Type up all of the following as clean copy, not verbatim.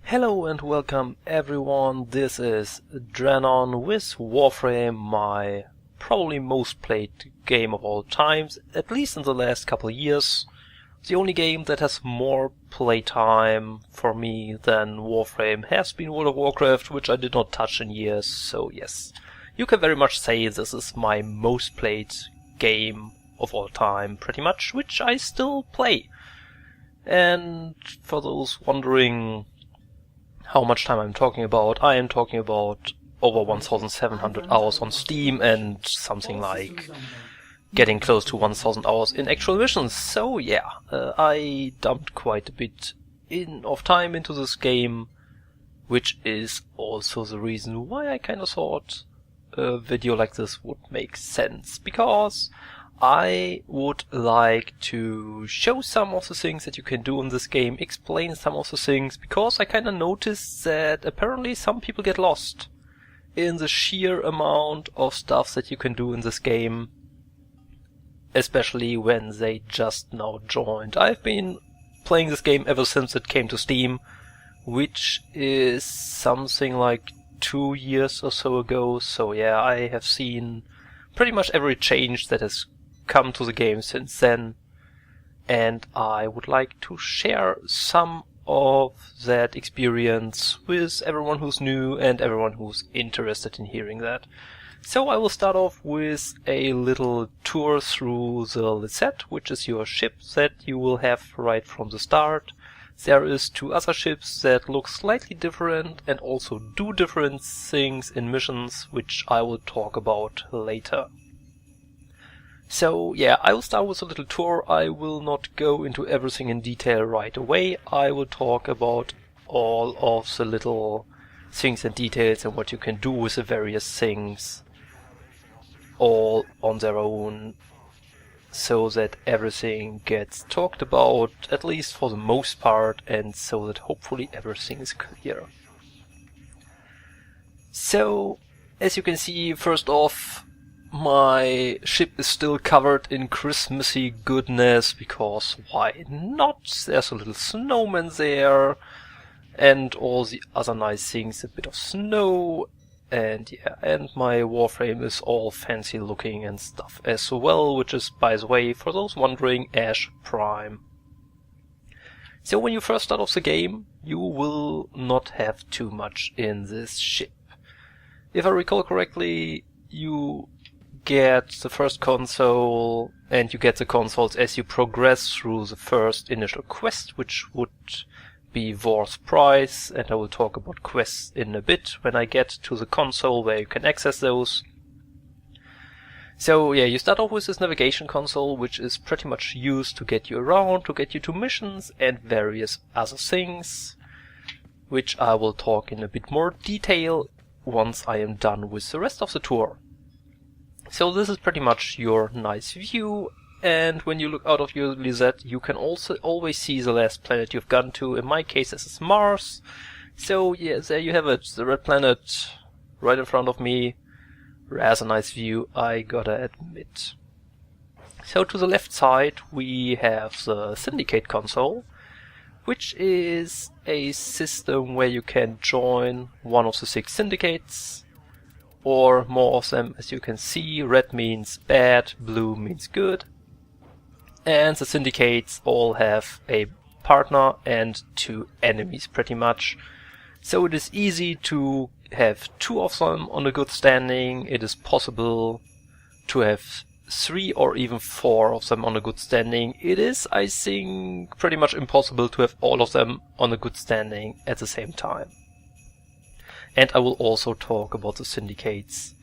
Hello and welcome everyone, this is Drenon with Warframe, my probably most played game of all times, at least in the last couple of years. The only game that has more playtime for me than Warframe has been World of Warcraft, which I did not touch in years, so yes. You can very much say this is my most played game of all time, pretty much, which I still play. And for those wondering how much time I'm talking about, I am talking about over 1,700 hours on Steam and something like getting close to 1,000 hours in actual missions. So yeah, I dumped quite a bit of time into this game, which is also the reason why I kind of thought a video like this would make sense, because I would like to show some of the things that you can do in this game, explain some of the things, because I kinda noticed that apparently some people get lost in the sheer amount of stuff that you can do in this game, especially when they just now joined. I've been playing this game ever since it came to Steam, which is something like 2 years or so ago, so yeah, I have seen pretty much every change that has come to the game since then, and I would like to share some of that experience with everyone who's new and everyone who's interested in hearing that. So I will start off with a little tour through the Liset, which is your ship that you will have right from the start. There is 2 other ships that look slightly different and also do different things in missions, which I will talk about later. So yeah, I will start with a little tour. I will not go into everything in detail right away. I will talk about all of the little things and details and what you can do with the various things all on their own, so that everything gets talked about, at least for the most part, and so that hopefully everything is clear. So, as you can see, first off, my ship is still covered in Christmassy goodness, because why not? There's a little snowman there, and all the other nice things, a bit of snow, and yeah, and my Warframe is all fancy looking and stuff as well, which is, by the way, for those wondering, Ash Prime. So when you first start off the game, you will not have too much in this ship. If I recall correctly, you get the first console, and you get the consoles as you progress through the first initial quest, which would be War's Prize, and I will talk about quests in a bit when I get to the console where you can access those. So yeah, you start off with this navigation console, which is pretty much used to get you around, to get you to missions and various other things, which I will talk in a bit more detail once I am done with the rest of the tour. So this is pretty much your nice view, and when you look out of your Liset, you can also always see the last planet you've gone to. In my case, this is Mars. So yeah, there you have it, the red planet right in front of me. Rather nice view, I gotta admit. So to the left side we have the Syndicate console, which is a system where you can join one of the 6 syndicates, or more of them, as you can see. Red means bad, blue means good. And the syndicates all have a partner and 2 enemies, pretty much. So it is easy to have 2 of them on a good standing. It is possible to have 3 or even 4 of them on a good standing. It is, I think, pretty much impossible to have all of them on a good standing at the same time. And I will also talk about the syndicates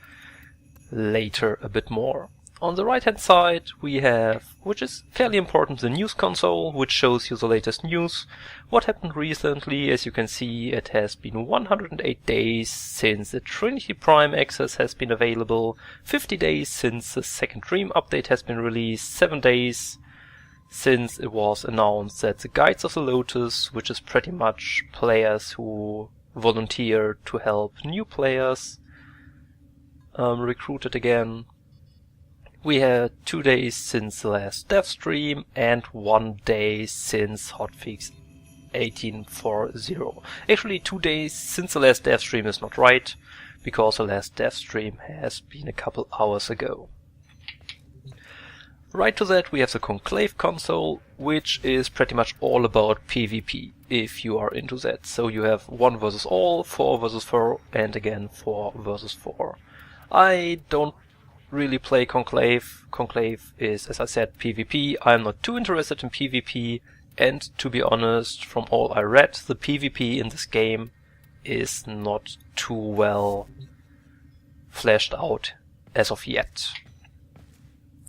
later a bit more. On the right hand side we have, which is fairly important, the news console, which shows you the latest news. What happened recently? As you can see, it has been 108 days since the Trinity Prime access has been available, 50 days since the second Dream update has been released, 7 days since it was announced that the Guides of the Lotus, which is pretty much players who volunteer to help new players, recruited again. We had 2 days since the last dev stream and 1 day since hotfix 1840. Actually 2 days since the last dev stream is not right, because the last dev stream has been a couple hours ago. Right to that we have the Conclave console, which is pretty much all about PvP, if you are into that. So you have 1 versus all, 4 versus 4, and again 4 versus 4. I don't really play Conclave. Conclave is, as I said, PvP. I'm not too interested in PvP, and to be honest, from all I read, the PvP in this game is not too well fleshed out as of yet.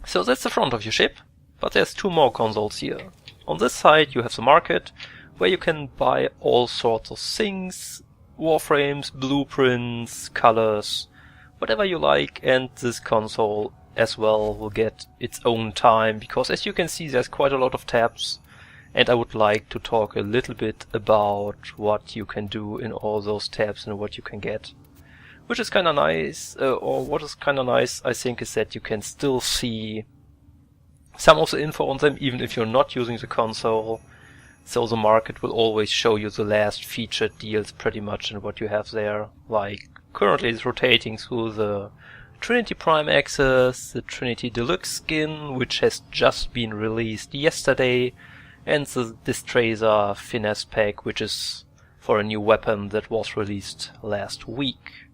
So that's the front of your ship, but there's 2 more consoles here. On this side you have the market, where you can buy all sorts of things, warframes, blueprints, colors, whatever you like, and this console as well will get its own time, because as you can see there's quite a lot of tabs, and I would like to talk a little bit about what you can do in all those tabs and what you can get. Which is kinda nice, or what is kinda nice I think is that you can still see some of the info on them even if you're not using the console. So the market will always show you the last featured deals pretty much and what you have there. Like currently it's rotating through the Trinity Prime Access, the Trinity Deluxe skin, which has just been released yesterday, and the Distracer Finesse pack, which is for a new weapon that was released last week.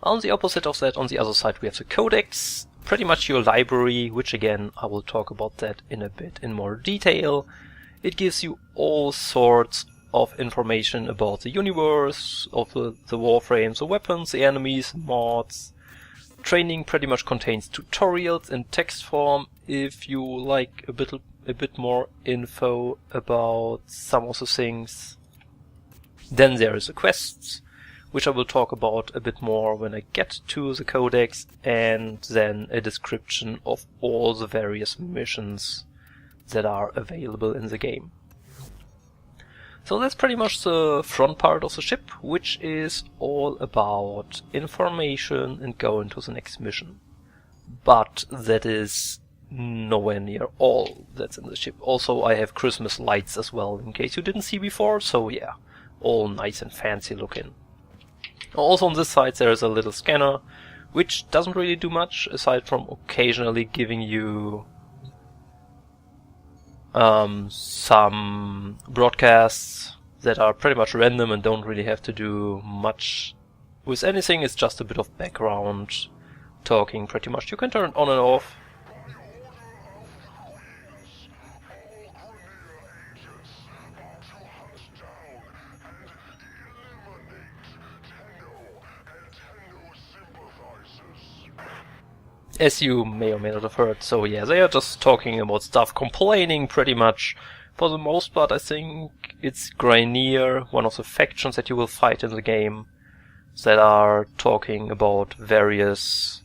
On the opposite of that, on the other side, we have the Codex, pretty much your library, which again, I will talk about that in a bit in more detail. It gives you all sorts of information about the universe, of the warframes, the weapons, the enemies, mods. Training pretty much contains tutorials in text form if you like a bit more info about some of the things. Then there is the quests, which I will talk about a bit more when I get to the Codex, and then a description of all the various missions that are available in the game. So that's pretty much the front part of the ship, which is all about information and going to the next mission. But that is nowhere near all that's in the ship. Also, I have Christmas lights as well, in case you didn't see before, so yeah, all nice and fancy looking. Also on this side there is a little scanner, which doesn't really do much, aside from occasionally giving you some broadcasts that are pretty much random and don't really have to do much with anything. It's just a bit of background talking pretty much. You can turn it on and off. As you may or may not have heard, so yeah, they are just talking about stuff, complaining pretty much. For the most part, I think it's Granier, one of the factions that you will fight in the game, that are talking about various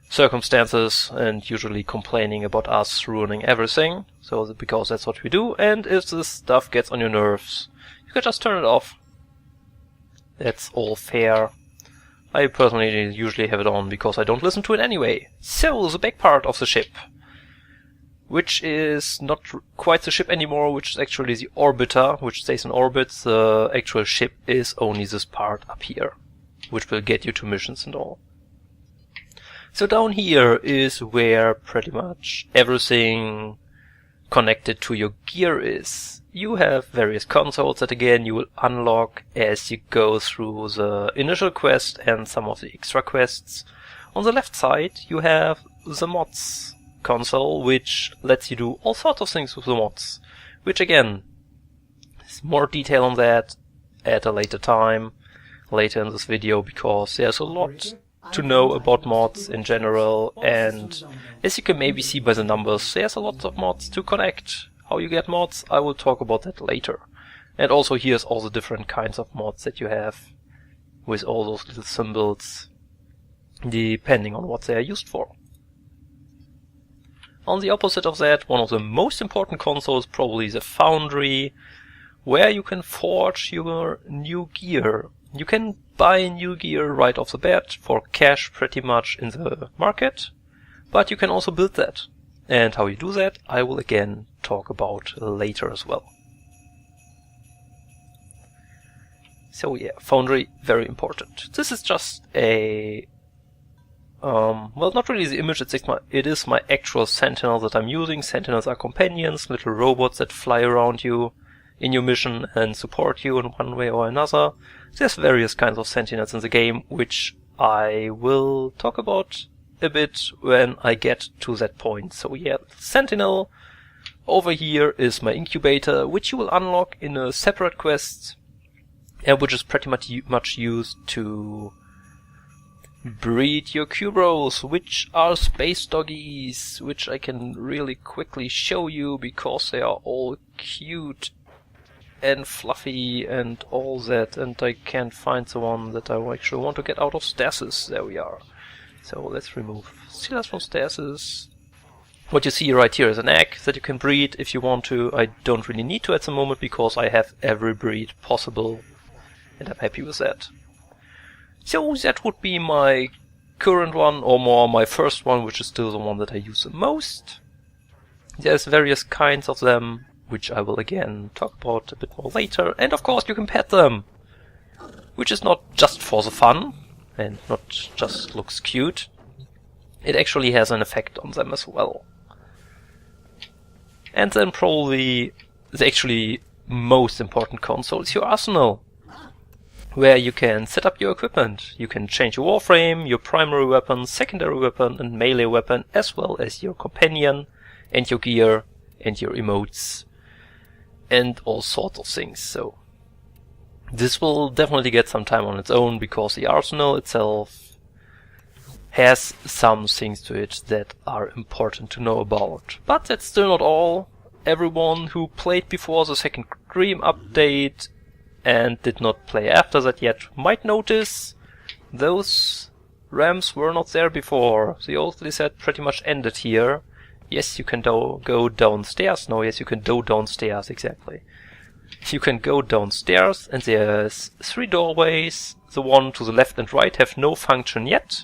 circumstances and usually complaining about us ruining everything. So because that's what we do, and if this stuff gets on your nerves, you can just turn it off. That's all fair. I personally usually have it on because I don't listen to it anyway. So, the back part of the ship, which is not quite the ship anymore, which is actually the orbiter, which stays in orbit. The actual ship is only this part up here, which will get you to missions and all. So down here is where pretty much everything connected to your gear is. You have various consoles that again you will unlock as you go through the initial quest and some of the extra quests. On the left side you have the mods console, which lets you do all sorts of things with the mods, which again, there's more detail on that at a later time, later in this video, because there's a lot to know about mods in general, and as you can maybe see by the numbers, there's a lot of mods to connect. How you get mods, I will talk about that later. And also here's all the different kinds of mods that you have, with all those little symbols, depending on what they are used for. On the opposite of that, one of the most important consoles, probably the Foundry, where you can forge your new gear. You can buy new gear right off the bat for cash pretty much in the market, but you can also build that. And how you do that, I will again talk about later as well. So yeah, Foundry, very important. This is just a... well, not really the image, it is my actual Sentinel that I'm using. Sentinels are companions, little robots that fly around you in your mission and support you in one way or another. There's various kinds of Sentinels in the game, which I will talk about a bit when I get to that point. So yeah, Sentinel over here is my incubator, which you will unlock in a separate quest, which is pretty much used to breed your Cubros, which are space doggies, which I can really quickly show you because they are all cute and fluffy and all that, and I can't find the one that I actually want to get out of stasis. There we are. So let's remove Silas from stasis. What you see right here is an egg that you can breed if you want to. I don't really need to at the moment because I have every breed possible and I'm happy with that. So that would be my current one, or more my first one, which is still the one that I use the most. There's various kinds of them, which I will again talk about a bit more later. And of course you can pet them, which is not just for the fun and not just looks cute. It actually has an effect on them as well. And then probably the actually most important console is your arsenal, where you can set up your equipment. You can change your Warframe, your primary weapon, secondary weapon and melee weapon, as well as your companion and your gear and your emotes and all sorts of things. So this will definitely get some time on its own because the arsenal itself has some things to it that are important to know about. But that's still not all. Everyone who played before the second Dream update and did not play after that yet might notice those ramps were not there before. The old Liset pretty much ended here. Yes, you can go downstairs. No, yes, you can go downstairs, exactly. You can go downstairs and there's 3 doorways. The one to the left and right have no function yet.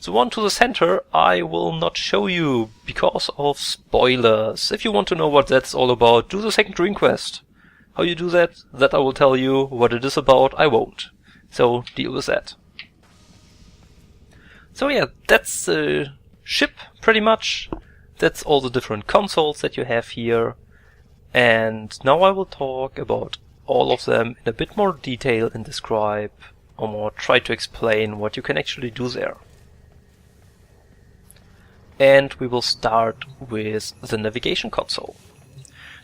The one to the center I will not show you because of spoilers. If you want to know what that's all about, do the second Dream quest. How you do that I will tell you. What it is about, I won't. So deal with that. So yeah, that's the ship pretty much. That's all the different consoles that you have here. And now I will talk about all of them in a bit more detail and describe, or more try to explain what you can actually do there. And we will start with the navigation console.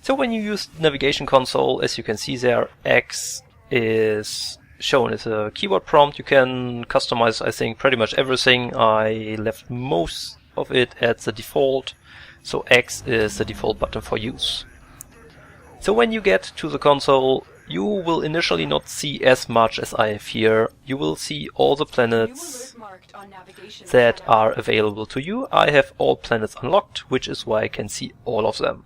So when you use the navigation console, as you can see there, X is shown as a keyboard prompt. You can customize, I think, pretty much everything. I left most of it at the default, so X is the default button for use. So when you get to the console, you will initially not see as much as I have here. You will see all the planets that are available to you. I have all planets unlocked, which is why I can see all of them.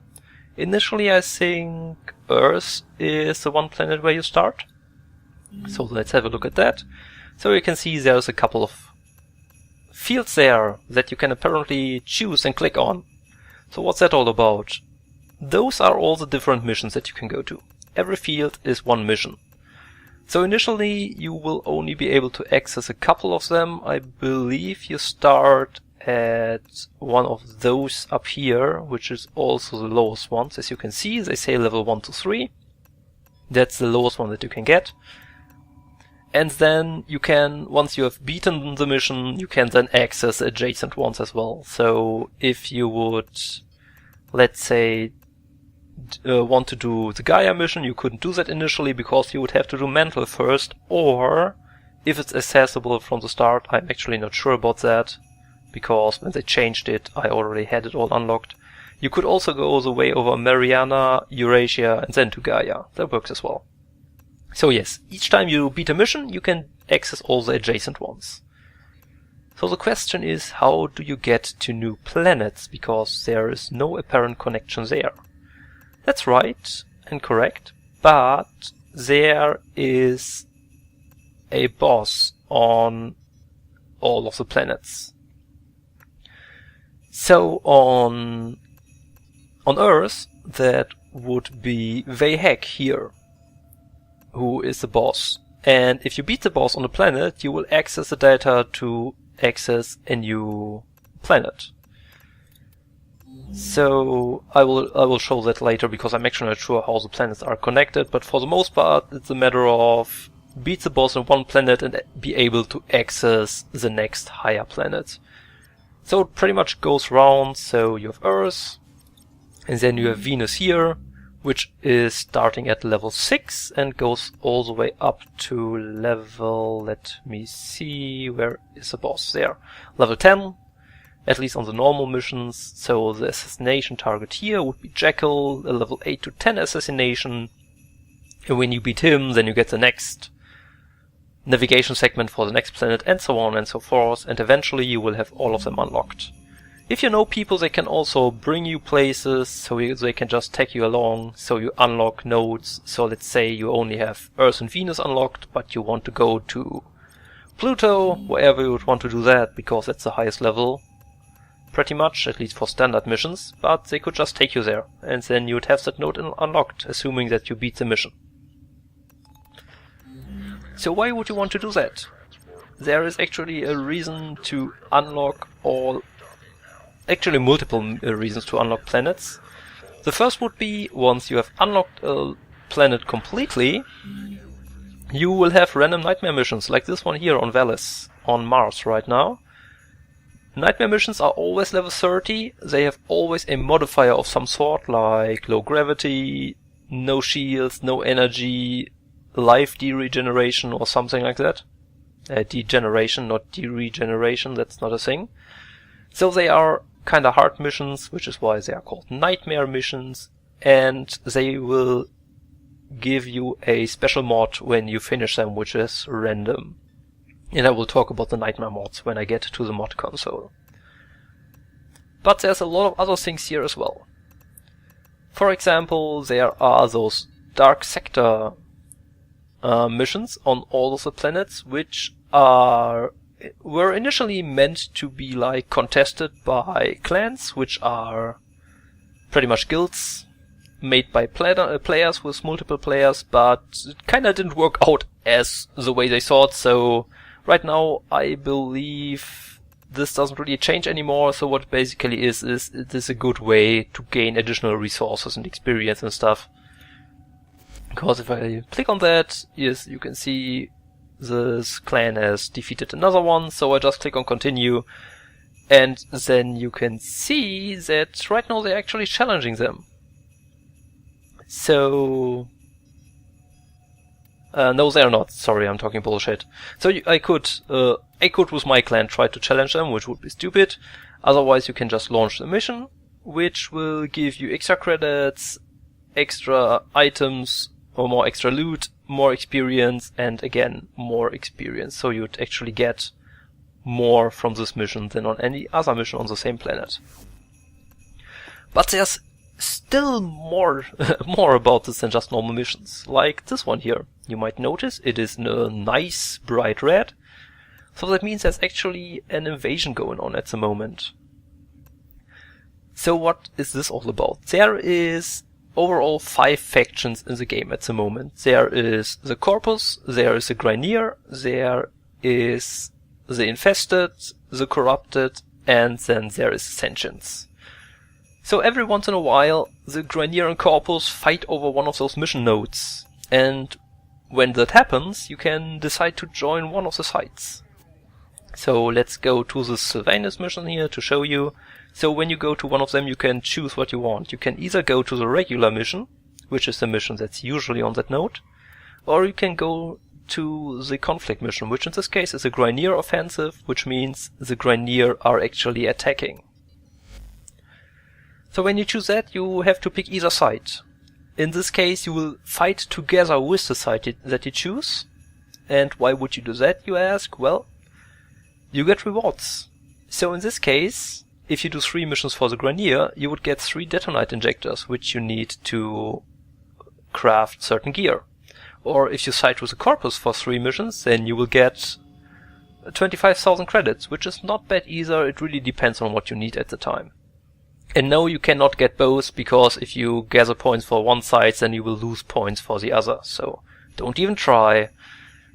Initially, I think Earth is the one planet where you start. So let's have a look at that. So you can see there's a couple of fields there that you can apparently choose and click on. So what's that all about? Those are all the different missions that you can go to. Every field is one mission. So initially you will only be able to access a couple of them. I believe you start at one of those up here, which is also the lowest ones. As you can see, they say level 1 to 3. That's the lowest one that you can get. And then you can, once you have beaten the mission, you can then access adjacent ones as well. So if you would, let's say, want to do the Gaia mission, you couldn't do that initially because you would have to do Mental first, or if it's accessible from the start, I'm actually not sure about that, because when they changed it, I already had it all unlocked. You could also go the way over Mariana, Eurasia, and then to Gaia. That works as well. So yes, each time you beat a mission, you can access all the adjacent ones. So the question is, how do you get to new planets, because there is no apparent connection there. That's right and correct, but there is a boss on all of the planets. So on Earth, that would be Vehek here, who is the boss. And if you beat the boss on the planet, you will access the data to access a new planet. So I will show that later, because I'm actually not sure how the planets are connected, but for the most part it's a matter of beat the boss on one planet and be able to access the next higher planet. So it pretty much goes round. So you have Earth, and then you have Venus here, which is starting at level 6 and goes all the way up to level, let me see, where is the boss? There, level 10, at least on the normal missions. So the assassination target here would be Jackal, a level 8 to 10 assassination, and when you beat him, then you get the next navigation segment for the next planet, and so on and so forth, and eventually you will have all of them unlocked. If you know people, they can also bring you places, so they can just take you along, so you unlock nodes. So let's say you only have Earth and Venus unlocked, but you want to go to Pluto, wherever you would want to do that, because that's the highest level, pretty much, at least for standard missions, but they could just take you there, and then you would have that node unlocked, assuming that you beat the mission. So why would you want to do that? There is actually a reason to unlock all... Actually multiple reasons to unlock planets. The first would be, once you have unlocked a planet completely, you will have random nightmare missions, like this one here on Valis, on Mars right now. Nightmare missions are always level 30, they have always a modifier of some sort, like low gravity, no shields, no energy, life degeneration or something like that. Degeneration, not de-regeneration, that's not a thing. So they are kinda hard missions, which is why they are called nightmare missions, and they will give you a special mod when you finish them, which is random. And I will talk about the nightmare mods when I get to the mod console. But there's a lot of other things here as well. For example, there are those dark sector missions on all of the planets, which were initially meant to be like contested by clans, which are pretty much guilds made by players with multiple players, but it kinda didn't work out as the way they thought. So right now I believe this doesn't really change anymore. So what it basically is it is a good way to gain additional resources and experience and stuff. Because if I click on that, yes, you can see this clan has defeated another one, so I just click on continue, and then you can see that right now they're actually challenging them. So... no, they're not. Sorry, I'm talking bullshit. So I could with my clan try to challenge them, which would be stupid. Otherwise you can just launch the mission, which will give you extra credits, extra items, or more extra loot, more experience, and again, more experience. So you'd actually get more from this mission than on any other mission on the same planet. But there's still more about this than just normal missions. Like this one here. You might notice it is a nice bright red. So that means there's actually an invasion going on at the moment. So what is this all about? There is overall 5 factions in the game at the moment. There is the Corpus, there is the Grineer, there is the Infested, the Corrupted, and then there is Sentience. So every once in a while, the Grineer and Corpus fight over one of those mission nodes, and when that happens, you can decide to join one of the sides. So let's go to the Sylvanus mission here to show you. So when you go to one of them, you can choose what you want. You can either go to the regular mission, which is the mission that's usually on that node, or you can go to the conflict mission, which in this case is a Grineer offensive, which means the Grineer are actually attacking. So when you choose that, you have to pick either side. In this case, you will fight together with the side that you choose. And why would you do that, you ask? Well, you get rewards. So in this case, if you do 3 missions for the Grineer, you would get 3 detonite injectors, which you need to craft certain gear. Or if you side with the Corpus for 3 missions, then you will get 25,000 credits, which is not bad either. It really depends on what you need at the time. And no, you cannot get both, because if you gather points for one side, then you will lose points for the other. So don't even try.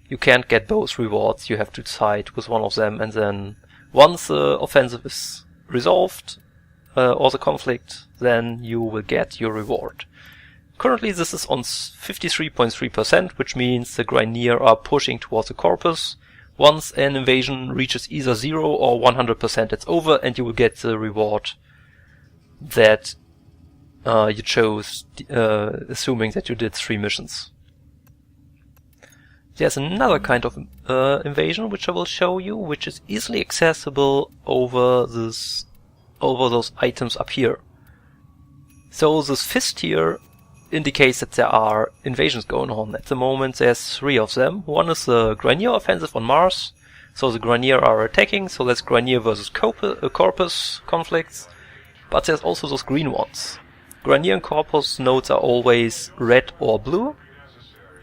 you can't get both rewards, you have to decide with one of them, and then once the offensive is resolved, or the conflict, then you will get your reward. Currently this is on 53.3%, which means the Grineer are pushing towards the corpus. Once an invasion reaches either 0 or 100%, it's over, and you will get the reward that you chose, assuming that you did 3 missions. There's another kind of invasion which I will show you, which is easily accessible over those items up here. So this fist here indicates that there are invasions going on. At the moment there's 3 of them. One is the Grineer offensive on Mars. So the Grineer are attacking, so that's Grineer versus Corpus conflicts. But there's also those green ones. Grineer and Corpus nodes are always red or blue.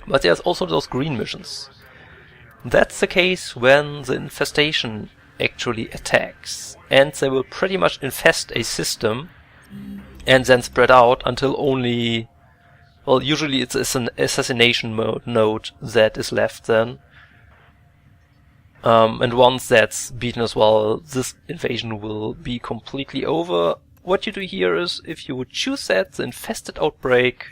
But there's also those green missions. That's the case when the infestation actually attacks. And they will pretty much infest a system and then spread out until only, well, usually it's an assassination node that is left then. And once that's beaten as well, this invasion will be completely over. What you do here is, if you would choose that, the infested outbreak,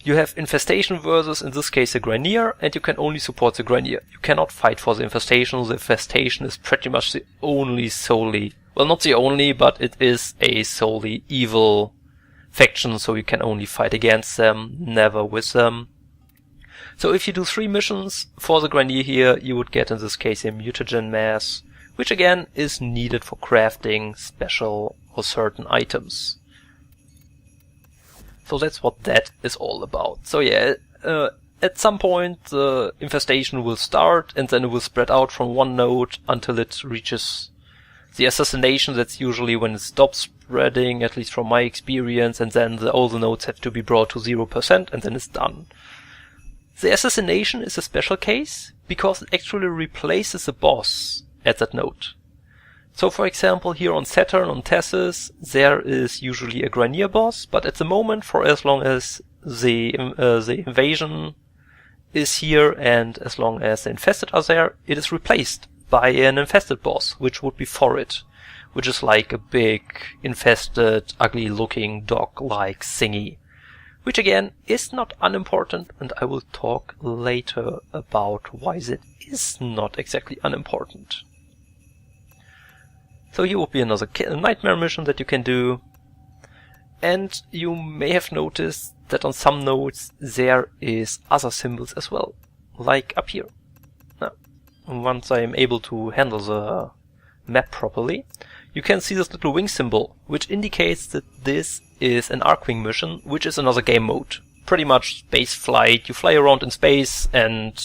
you have infestation versus, in this case, the Grineer, and you can only support the Grineer. You cannot fight for the infestation. The infestation is pretty much the only solely, well, not the only, but it is a solely evil faction, so you can only fight against them, never with them. So if you do 3 missions for the Grineer here, you would get in this case a mutagen mass, which again is needed for crafting special or certain items. So that's what that is all about. So yeah, at some point the infestation will start, and then it will spread out from one node until it reaches the assassination. That's usually when it stops spreading, at least from my experience, and then all the nodes have to be brought to 0%, and then it's done. The assassination is a special case, because it actually replaces the boss at that node. So for example, here on Saturn, on Tessis, there is usually a Grineer boss, but at the moment, for as long as the invasion is here and as long as the infested are there, it is replaced by an infested boss, which would be Forit, which is like a big, infested, ugly-looking dog-like thingy. Which again is not unimportant, and I will talk later about why that is not exactly unimportant. So here would be another nightmare mission that you can do. And you may have noticed that on some nodes there is other symbols as well, like up here. Now, once I am able to handle the map properly, you can see this little wing symbol, which indicates that this is an Arcwing mission, which is another game mode. Pretty much space flight. You fly around in space and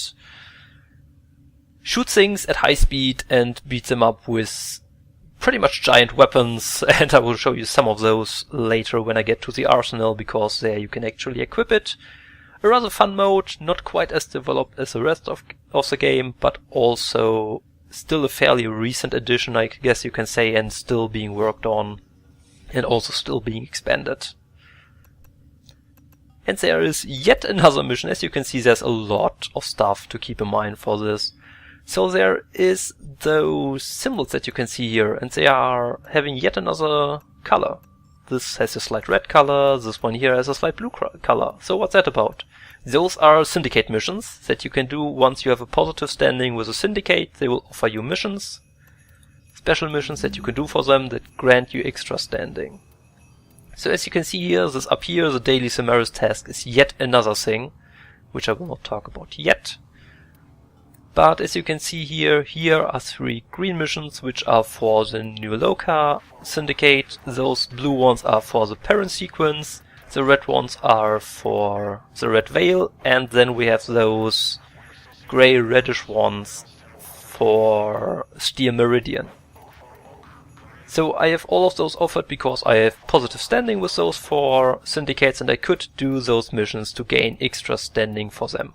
shoot things at high speed and beat them up with pretty much giant weapons, and I will show you some of those later when I get to the arsenal, because there you can actually equip it. A rather fun mode, not quite as developed as the rest of the game, but also still a fairly recent addition, I guess you can say, and still being worked on, and also still being expanded. And there is yet another mission. As you can see, there's a lot of stuff to keep in mind for this. So there is those symbols that you can see here, and they are having yet another color. This has a slight red color, this one here has a slight blue color. So what's that about? Those are Syndicate missions that you can do once you have a positive standing with a Syndicate. They will offer you missions, special missions that you can do for them that grant you extra standing. So as you can see here, this up here, the Daily Samaris task is yet another thing, which I will not talk about yet. But as you can see here, here are 3 green missions, which are for the New Loka Syndicate. Those blue ones are for the parent sequence. The red ones are for the Red Veil. And then we have those grey reddish ones for Steer Meridian. So I have all of those offered because I have positive standing with those 4 syndicates, and I could do those missions to gain extra standing for them.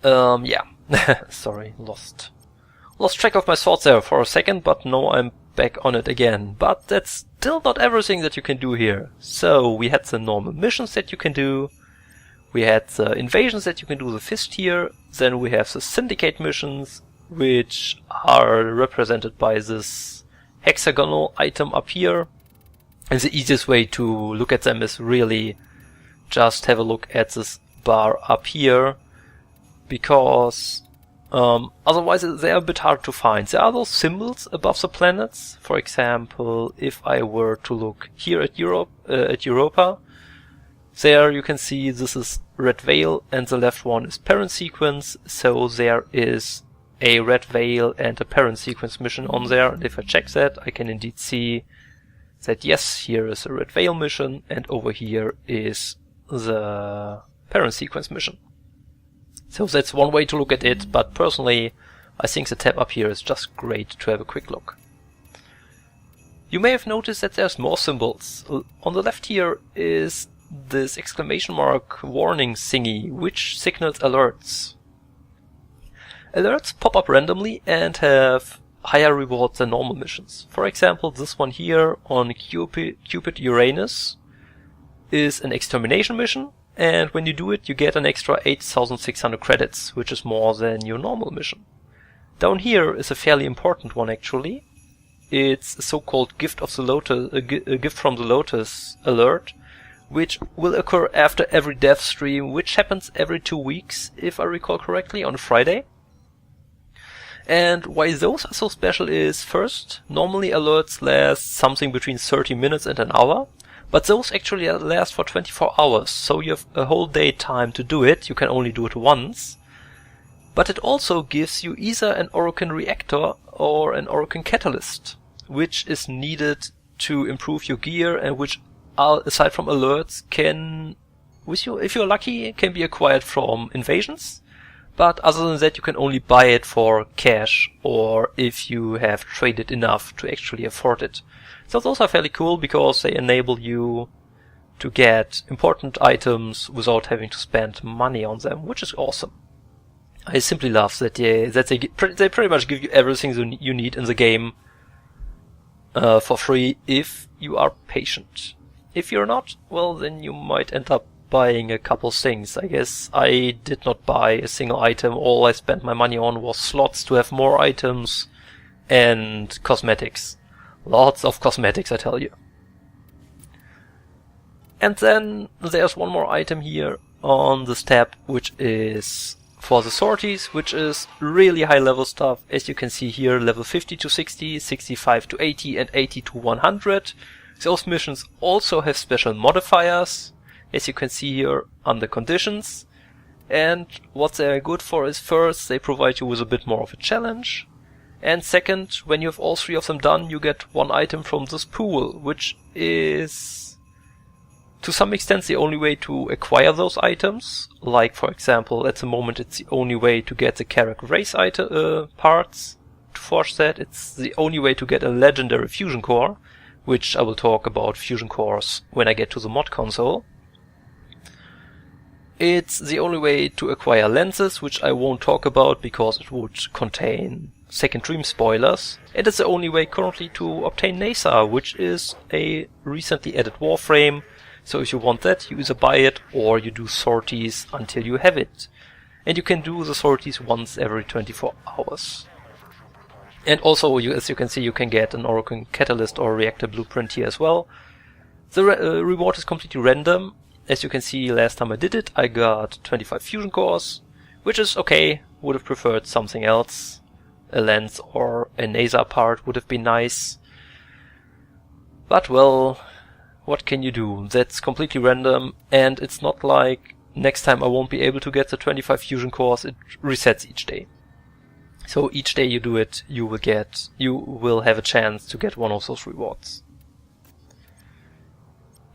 Yeah. Sorry, lost track of my thoughts there for a second, but now I'm back on it again. But that's still not everything that you can do here. So we had the normal missions that you can do, we had the invasions that you can do, the 5th tier, then we have the Syndicate Missions, which are represented by this hexagonal item up here. And the easiest way to look at them is really just have a look at this bar up here, because otherwise they're a bit hard to find. There are those symbols above the planets. For example, if I were to look here at Europa, there you can see this is Red Veil and the left one is Parent Sequence, so there is a Red Veil and a Parent Sequence mission on there, and if I check that, I can indeed see that yes, here is a Red Veil mission, and over here is the Parent Sequence mission. So that's one way to look at it, but personally, I think the tab up here is just great to have a quick look. You may have noticed that there's more symbols. On the left here is this exclamation mark warning thingy, which signals alerts. Alerts pop up randomly and have higher rewards than normal missions. For example, this one here on Cupid Uranus is an extermination mission, and when you do it, you get an extra 8,600 credits, which is more than your normal mission. Down here is a fairly important one actually. It's a so-called Gift of the Lotus, a Gift from the Lotus alert, which will occur after every death stream, which happens every 2 weeks, if I recall correctly, on a Friday. And why those are so special is, first, normally alerts last something between 30 minutes and an hour, but those actually last for 24 hours, so you have a whole day time to do it. You can only do it once. But it also gives you either an Orokin reactor or an Orokin catalyst, which is needed to improve your gear and which, aside from alerts, can, if you're lucky, can be acquired from invasions. But other than that, you can only buy it for cash or if you have traded enough to actually afford it. So those are fairly cool because they enable you to get important items without having to spend money on them, which is awesome. I simply love that they pretty much give you everything you need in the game for free if you are patient. If you're not, well, then you might end up buying a couple things. I guess I did not buy a single item. All I spent my money on was slots to have more items and cosmetics. Lots of cosmetics, I tell you. And then there's one more item here on this tab, which is for the Sorties, which is really high level stuff. As you can see here, level 50 to 60, 65 to 80, and 80 to 100. Those missions also have special modifiers, as you can see here under conditions. And what they're good for is, first, they provide you with a bit more of a challenge. And second, when you have all three of them done, you get one item from this pool, which is to some extent the only way to acquire those items. Like, for example, at the moment it's the only way to get the Carrack race parts to forge that. It's the only way to get a legendary fusion core, which I will talk about fusion cores when I get to the mod console. It's the only way to acquire lenses, which I won't talk about because it would contain Second Dream spoilers. And it's the only way currently to obtain NASA, which is a recently added Warframe. So if you want that, you either buy it or you do sorties until you have it. And you can do the sorties once every 24 hours. And also, as you can see, you can get an Orokin Catalyst or Reactor Blueprint here as well. The reward is completely random. As you can see, last time I did it, I got 25 fusion cores, which is okay. Would have preferred something else. A lens or a NASA part would have been nice. But well, what can you do? That's completely random, and it's not like next time I won't be able to get the 25 fusion cores. It resets each day. So each day you do it, you will have a chance to get one of those rewards.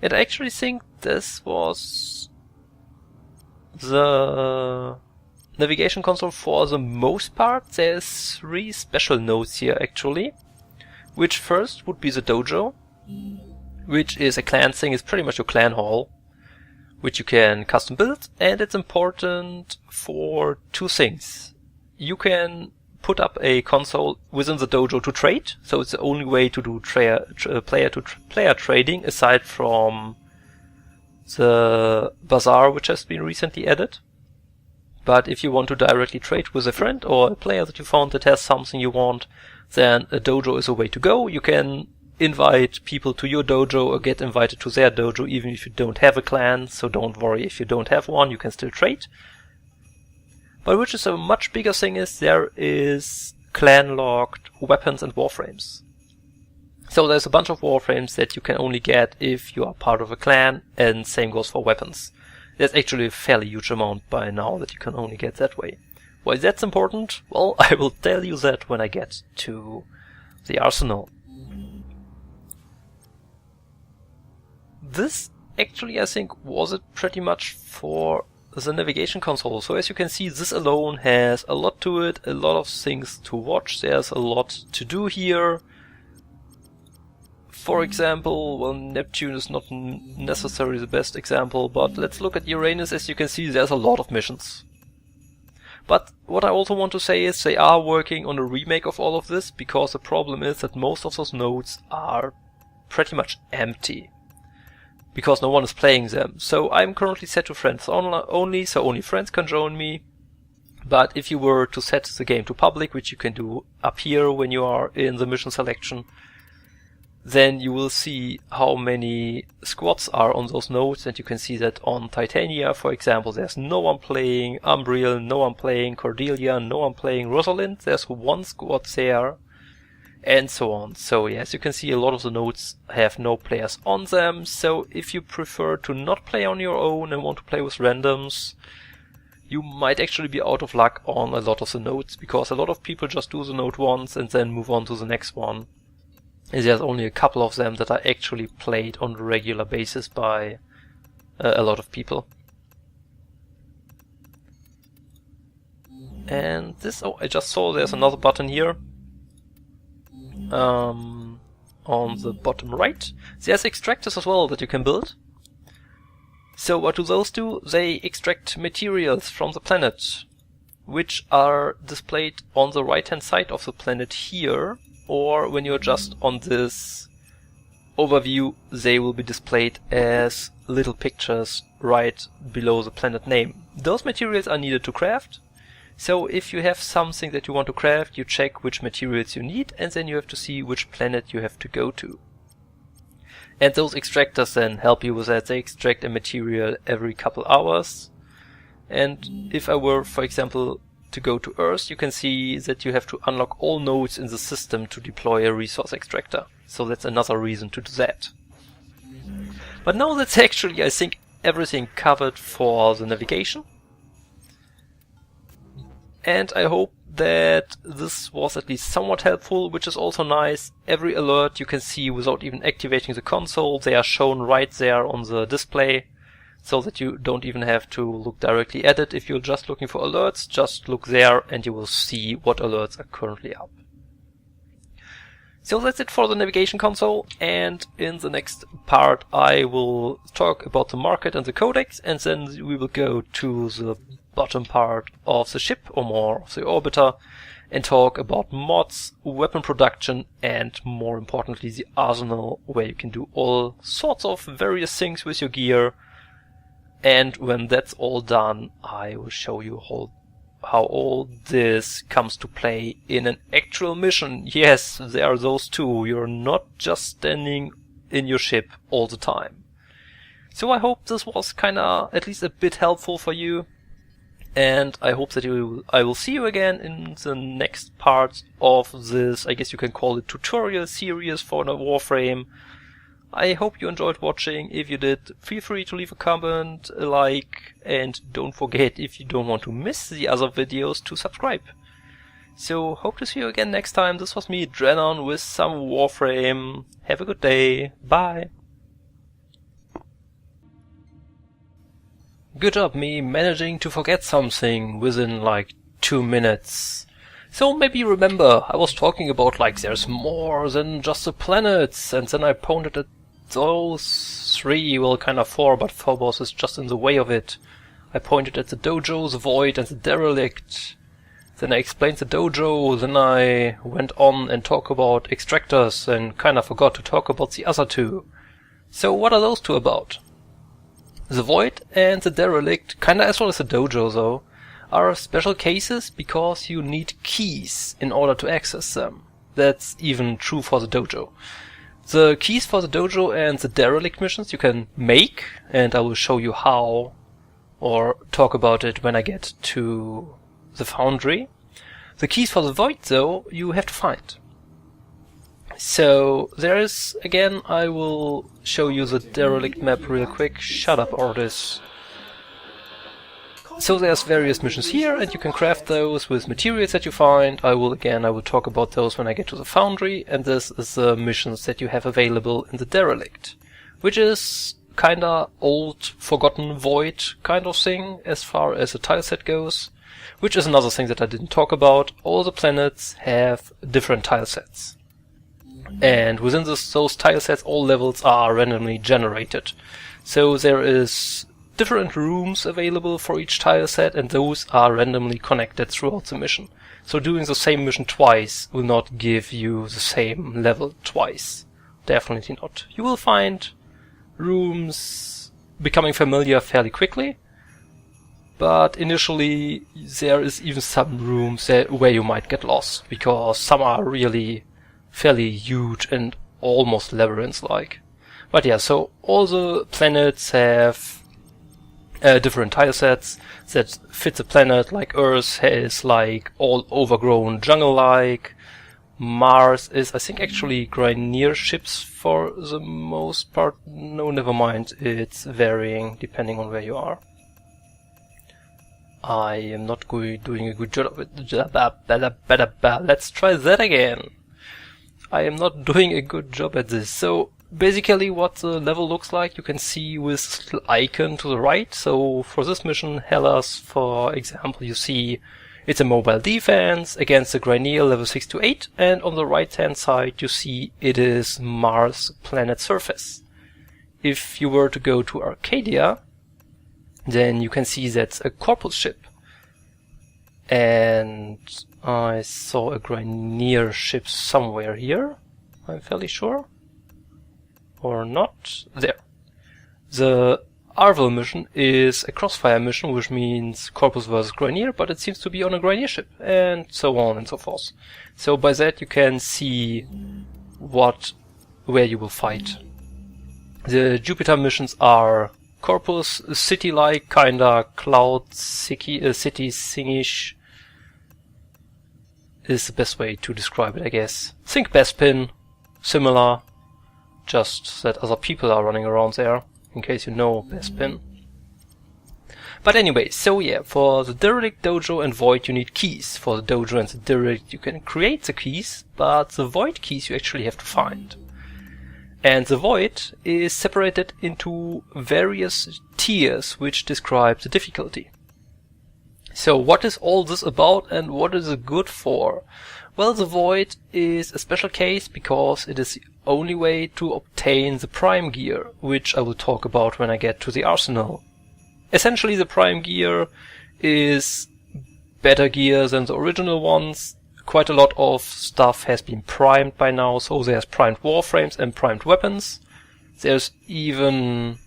And I actually think this was the navigation console for the most part. There's 3 special nodes here actually, which first would be the Dojo, which is a clan thing. It's pretty much your clan hall, which you can custom build, and it's important for 2 things. You can put up a console within the dojo to trade. So it's the only way to do player-to-player trading aside from the bazaar, which has been recently added. But if you want to directly trade with a friend or a player that you found that has something you want, then a dojo is a way to go. You can invite people to your dojo or get invited to their dojo even if you don't have a clan, so don't worry if you don't have one, you can still trade. But which is a much bigger thing is there is clan-locked weapons and warframes. So there's a bunch of warframes that you can only get if you are part of a clan, and same goes for weapons. There's actually a fairly huge amount by now that you can only get that way. Why that's important? Well, I will tell you that when I get to the arsenal. This actually, I think, was it pretty much for the navigation console. So as you can see, this alone has a lot to it, a lot of things to watch. There's a lot to do here. For example, well, Neptune is not necessarily the best example, but let's look at Uranus. As you can see, there's a lot of missions. But what I also want to say is they are working on a remake of all of this, because the problem is that most of those nodes are pretty much empty, because no one is playing them. So I'm currently set to friends only, so only friends can join me. But if you were to set the game to public, which you can do up here when you are in the mission selection, then you will see how many squads are on those nodes, and you can see that on Titania, for example, there's no one playing Umbriel, no one playing Cordelia, no one playing Rosalind, there's one squad there, and so on. So yeah, as you can see, a lot of the nodes have no players on them, so if you prefer to not play on your own and want to play with randoms, you might actually be out of luck on a lot of the nodes, because a lot of people just do the node once and then move on to the next one. And there's only a couple of them that are actually played on a regular basis by a lot of people. And this, oh, I just saw there's another button here. On the bottom right. There's extractors as well that you can build. So what do those do? They extract materials from the planet, which are displayed on the right hand side of the planet here, or when you're just on this overview, they will be displayed as little pictures right below the planet name. Those materials are needed to craft. So if you have something that you want to craft, you check which materials you need, and then you have to see which planet you have to go to. And those extractors then help you with that. They extract a material every couple hours. And if I were, for example, to go to Earth, you can see that you have to unlock all nodes in the system to deploy a resource extractor. So that's another reason to do that. But now that's actually, I think, everything covered for the navigation. And I hope that this was at least somewhat helpful, which is also nice. Every alert you can see without even activating the console. They are shown right there on the display, so that you don't even have to look directly at it. If you're just looking for alerts, just look there and you will see what alerts are currently up. So that's it for the navigation console, and in the next part I will talk about the market and the codex, and then we will go to the bottom part of the ship, or more of the orbiter, and talk about mods, weapon production, and more importantly the arsenal, where you can do all sorts of various things with your gear. And when that's all done, I will show you how all this comes to play in an actual mission. Yes, there are those too. You're not just standing in your ship all the time. So I hope this was kinda at least a bit helpful for you. And I hope that I will see you again in the next part of this, I guess you can call it, tutorial series for the Warframe. I hope you enjoyed watching. If you did, feel free to leave a comment, a like, and don't forget, if you don't want to miss the other videos, to subscribe. So, hope to see you again next time. This was me, Drennon, with some Warframe. Have a good day. Bye. Good job, me managing to forget something within like 2 minutes. So maybe remember, I was talking about like there's more than just the planets, and then I pointed at those 3, well kind of 4, but Phobos is just in the way of it. I pointed at the Dojo, the Void, and the Derelict. Then I explained the dojo, then I went on and talked about Extractors and kinda forgot to talk about the other two. So what are those two about? The Void and the Derelict, kinda as well as the dojo though, are special cases because you need keys in order to access them. That's even true for the dojo. The keys for the dojo and the Derelict missions you can make, and I will show you how, or talk about it when I get to the foundry. The keys for the Void, though, you have to find. So, there is, again, I will show you the Derelict map real quick. Shut up, Ortis. So there's various missions here, and you can craft those with materials that you find. I will talk about those when I get to the foundry, and this is the missions that you have available in the Derelict, which is kinda old, forgotten Void kind of thing as far as the tileset goes, which is another thing that I didn't talk about. All the planets have different tilesets, and within those tilesets all levels are randomly generated. So there is different rooms available for each tileset, and those are randomly connected throughout the mission. So doing the same mission twice will not give you the same level twice. Definitely not. You will find rooms becoming familiar fairly quickly, but initially there is even some rooms where you might get lost, because some are really fairly huge and almost labyrinth-like. But yeah, so all the planets have different tilesets that fit the planet. Like Earth is like all overgrown jungle-like. Mars is, I think, actually Grineer ships for the most part. No, never mind. It's varying depending on where you are. I am not doing a good job. Let's try that again. I am not doing a good job at this. So basically what the level looks like, you can see with this little icon to the right. So for this mission, Hellas, for example, you see it's a mobile defense against the Grineer level 6 to 8, and on the right hand side you see it is Mars planet surface. If you were to go to Arcadia, then you can see that's a Corpus ship. And I saw a Grineer ship somewhere here, I'm fairly sure. Or not. There. The Arvel mission is a crossfire mission, which means Corpus versus Grineer, but it seems to be on a Grineer ship, and so on and so forth. So by that you can see where you will fight. The Jupiter missions are Corpus, city-like, kinda cloud city thingish is the best way to describe it, I guess. Think Bespin, similar, just that other people are running around there, in case you know Bespin. But anyway, so yeah, for the Derelict, Dojo and Void you need keys. For the Dojo and the Derelict you can create the keys, but the Void keys you actually have to find. And the Void is separated into various tiers which describe the difficulty. So what is all this about and what is it good for? Well, the Void is a special case because it is the only way to obtain the Prime Gear, which I will talk about when I get to the arsenal. Essentially the Prime Gear is better gear than the original ones. Quite a lot of stuff has been primed by now, so there's primed Warframes and primed weapons. There's even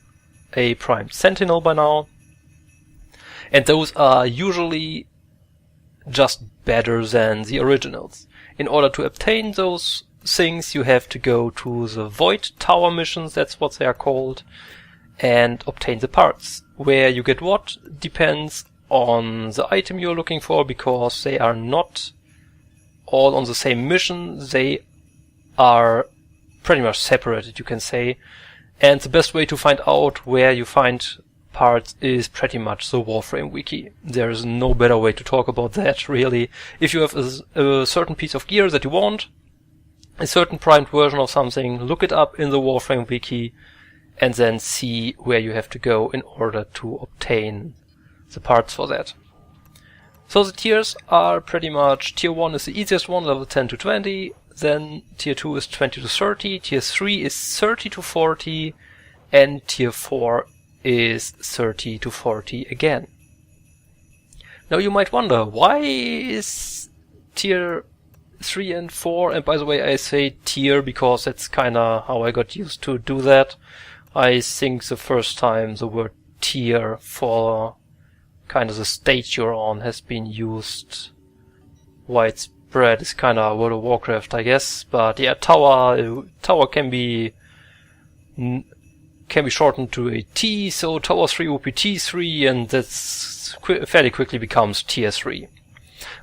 a primed Sentinel by now. And those are usually just better than the originals. In order to obtain those things, you have to go to the Void Tower missions, that's what they are called, and obtain the parts. Where you get what depends on the item you're looking for, because they are not all on the same mission. They are pretty much separated, you can say. And the best way to find out where you find parts is pretty much the Warframe wiki. There is no better way to talk about that, really. If you have a certain piece of gear that you want, a certain primed version of something, look it up in the Warframe wiki, and then see where you have to go in order to obtain the parts for that. So the tiers are pretty much, tier 1 is the easiest one, level 10 to 20, then tier 2 is 20 to 30, tier 3 is 30 to 40, and tier 4 is 30 to 40 again. Now you might wonder, why is tier 3 and 4, and by the way I say tier because that's kinda how I got used to do that. I think the first time the word tier for kind of the stage you're on has been used widespread is kinda World of Warcraft, I guess, but yeah, tower can be shortened to a T, so Tower 3 would be T3, and that's fairly quickly becomes Tier 3.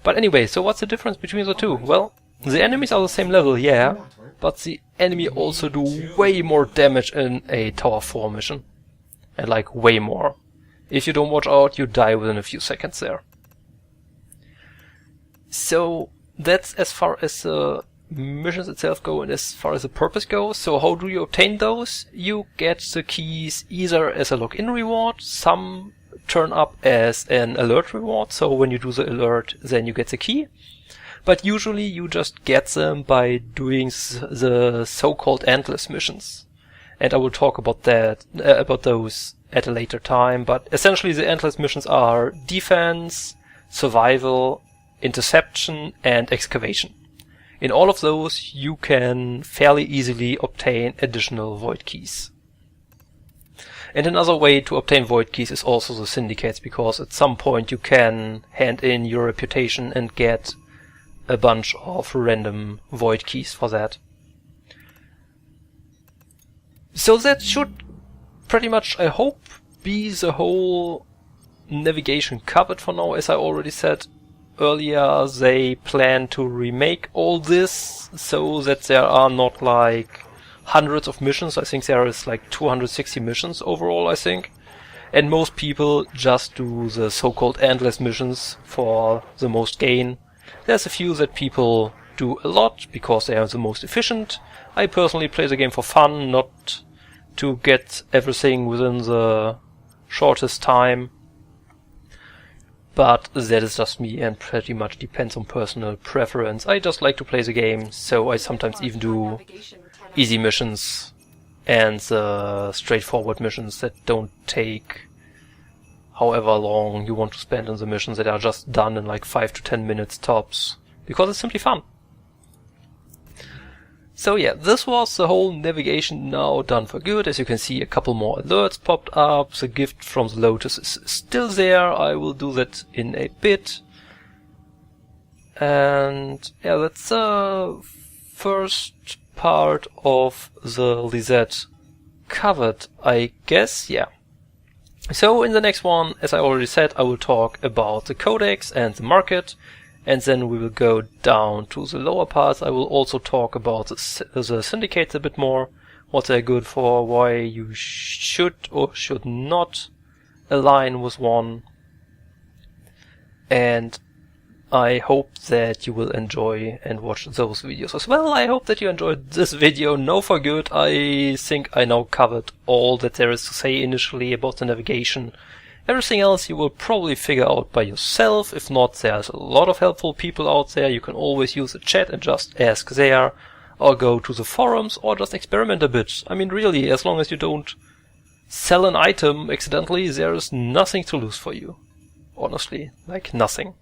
But anyway, so what's the difference between the two? Well, the enemies are the same level, yeah, but the enemy also do way more damage in a Tower 4 mission. And like, way more. If you don't watch out, you die within a few seconds there. So, that's as far as the missions itself go and as far as the purpose goes. So how do you obtain those? You get the keys either as a login reward, some turn up as an alert reward, so when you do the alert then you get the key. But usually you just get them by doing the so-called endless missions. And I will talk about that, about those at a later time, but essentially the endless missions are defense, survival, interception and excavation. In all of those, you can fairly easily obtain additional void keys. And another way to obtain void keys is also the syndicates, because at some point you can hand in your reputation and get a bunch of random void keys for that. So that should pretty much, I hope, be the whole navigation covered for now. As I already said earlier, they plan to remake all this so that there are not like hundreds of missions. I think there is like 260 missions overall, I think. And most people just do the so-called endless missions for the most gain. There's a few that people do a lot because they are the most efficient. I personally play the game for fun, not to get everything within the shortest time. But that is just me and pretty much depends on personal preference. I just like to play the game, so I sometimes even do easy missions and straightforward missions that don't take however long you want to spend on the missions, that are just done in like 5 to 10 minutes tops, because it's simply fun. So yeah, this was the whole navigation now done for good. As you can see, a couple more alerts popped up. The gift from the Lotus is still there. I will do that in a bit. And yeah, that's the first part of the Liset covered, I guess, yeah. So in the next one, as I already said, I will talk about the codex and the market. And then we will go down to the lower parts. I will also talk about the syndicates a bit more, what they're good for, why you should or should not align with one. And I hope that you will enjoy and watch those videos as well. I hope that you enjoyed this video. No, for good. I think I now covered all that there is to say initially about the navigation. Everything else you will probably figure out by yourself. If not, there's a lot of helpful people out there. You can always use the chat and just ask there, or go to the forums, or just experiment a bit. I mean, really, as long as you don't sell an item accidentally, there is nothing to lose for you. Honestly, like nothing.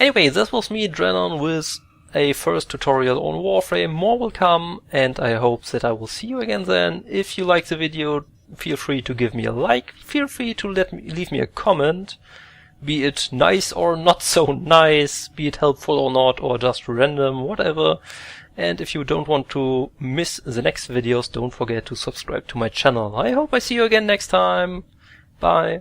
Anyway, this was me, Drennon, with a first tutorial on Warframe. More will come, and I hope that I will see you again then. If you like the video, feel free to give me a like, feel free to leave me a comment, be it nice or not so nice, be it helpful or not, or just random, whatever. And if you don't want to miss the next videos, don't forget to subscribe to my channel. I hope I see you again next time. Bye.